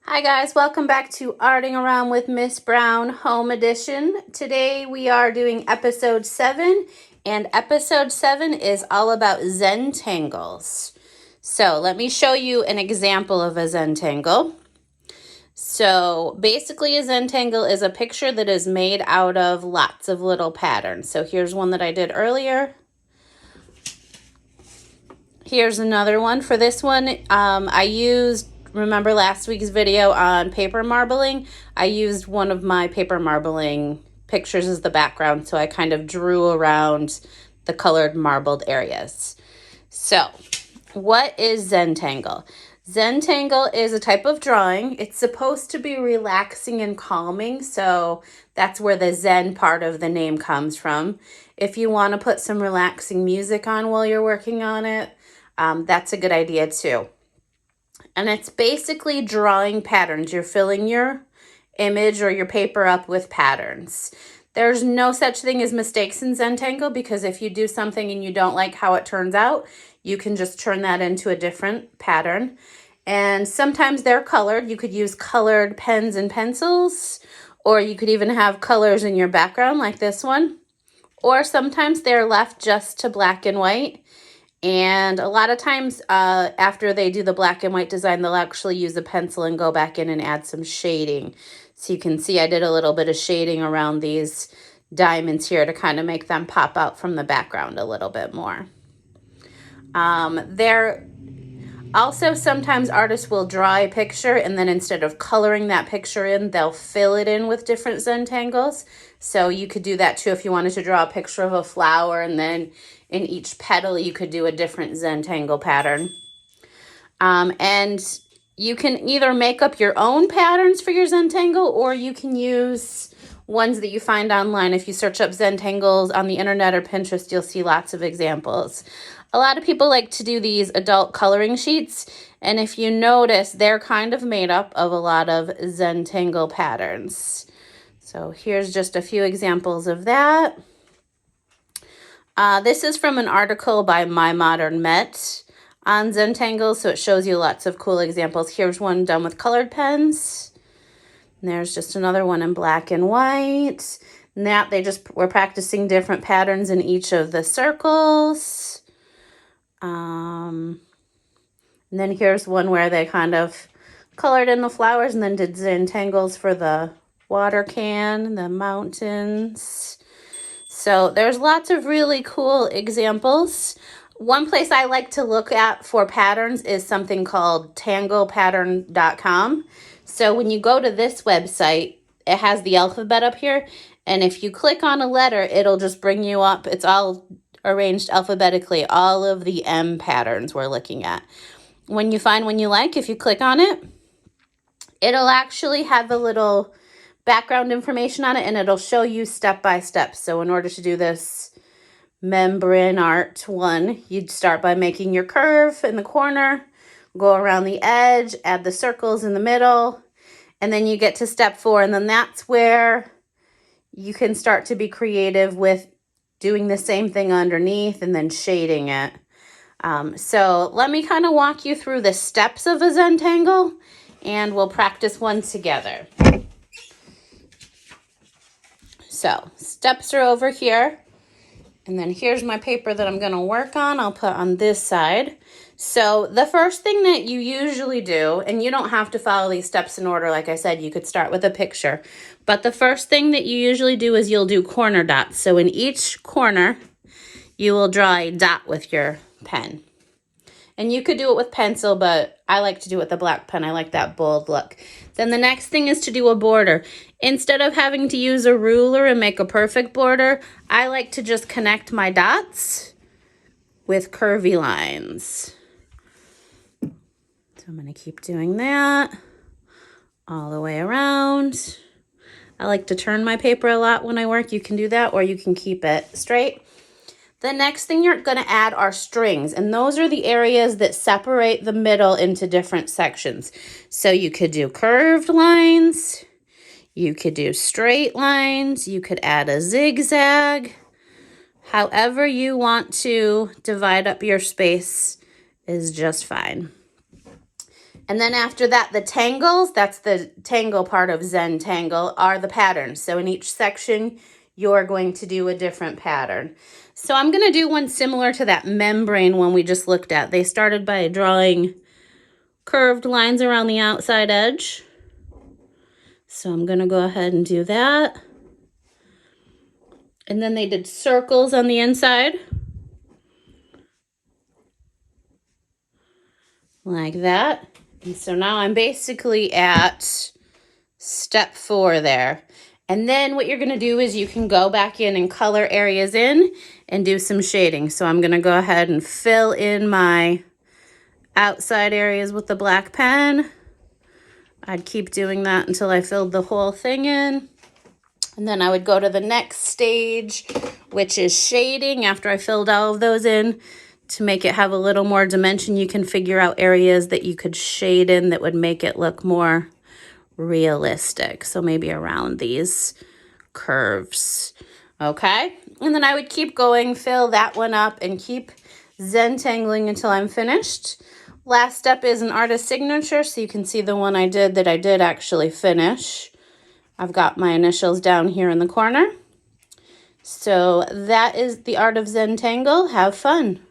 Hi guys, welcome back to Arting Around with Miss Brown Home Edition. Today we are doing episode 7, and episode 7 is all about Zentangles. So let me show you an example of a Zentangle. So basically a Zentangle is a picture that is made out of lots of little patterns. So here's one that I did earlier. Here's another one. For this one, remember last week's video on paper marbling? I used one of my paper marbling pictures as the background, so I kind of drew around the colored marbled areas. So, what is Zentangle? Zentangle is a type of drawing. It's supposed to be relaxing and calming, so that's where the Zen part of the name comes from. If you want to put some relaxing music on while you're working on it, that's a good idea too. And it's basically drawing patterns. You're filling your image or your paper up with patterns. There's no such thing as mistakes in Zentangle, because if you do something and you don't like how it turns out, you can just turn that into a different pattern. And sometimes they're colored. You could use colored pens and pencils, or you could even have colors in your background like this one. Or sometimes they're left just to black and white. And a lot of times after they do the black and white design, they'll actually use a pencil and go back in and add some shading. So you can see I did a little bit of shading around these diamonds here to kind of make them pop out from the background a little bit more. Also, sometimes artists will draw a picture, and then instead of coloring that picture in, they'll fill it in with different Zentangles. So you could do that too if you wanted to draw a picture of a flower, and then in each petal you could do a different Zentangle pattern. And you can either make up your own patterns for your Zentangle, or you can use ones that you find online. If you search up Zentangles on the internet or Pinterest, you'll see lots of examples. A lot of people like to do these adult coloring sheets, and if you notice, they're kind of made up of a lot of Zentangle patterns. So here's just a few examples of that. This is from an article by My Modern Met on Zentangles, so it shows you lots of cool examples. Here's one done with colored pens. And there's just another one in black and white. And that they just were practicing different patterns in each of the circles. And then here's one where they kind of colored in the flowers and then did Zentangles for the water can, the mountains. So there's lots of really cool examples. One place I like to look at for patterns is something called tanglepattern.com. So when you go to this website, it has the alphabet up here. And if you click on a letter, it'll just bring you up. It's all arranged alphabetically, all of the M patterns we're looking at. When you find one you like, if you click on it, it'll actually have the little background information on it, and it'll show you step by step. So in order to do this membrane art one, you'd start by making your curve in the corner, go around the edge, add the circles in the middle, and then you get to step 4, and then that's where you can start to be creative with doing the same thing underneath and then shading it. So let me kind of walk you through the steps of a Zentangle, and we'll practice one together. So steps are over here, and then here's my paper that I'm going to work on. I'll put on this side. So the first thing that you usually do, and you don't have to follow these steps in order, like I said, you could start with a picture, but the first thing that you usually do is you'll do corner dots. So in each corner, you will draw a dot with your pen. And you could do it with pencil, but I like to do it with a black pen. I like that bold look. Then the next thing is to do a border. Instead of having to use a ruler and make a perfect border, I like to just connect my dots with curvy lines. So I'm going to keep doing that all the way around. I like to turn my paper a lot when I work. You can do that, or you can keep it straight. The next thing you're going to add are strings, and those are the areas that separate the middle into different sections. So you could do curved lines, you could do straight lines, you could add a zigzag. However you want to divide up your space is just fine. And then after that, the tangles, that's the tangle part of Zentangle, are the patterns. So in each section, you're going to do a different pattern. So I'm going to do one similar to that membrane one we just looked at. They started by drawing curved lines around the outside edge. So I'm going to go ahead and do that. And then they did circles on the inside. Like that. And so now I'm basically at step 4 there. And then what you're going to do is you can go back in and color areas in and do some shading. So I'm going to go ahead and fill in my outside areas with the black pen. I'd keep doing that until I filled the whole thing in. And then I would go to the next stage, which is shading after I filled all of those in. To make it have a little more dimension, you can figure out areas that you could shade in that would make it look more realistic. So maybe around these curves. Okay, and then I would keep going, fill that one up, and keep Zentangling until I'm finished. Last step is an artist signature, so you can see the one I did that I did actually finish. I've got my initials down here in the corner. So that is the art of Zentangle. Have fun.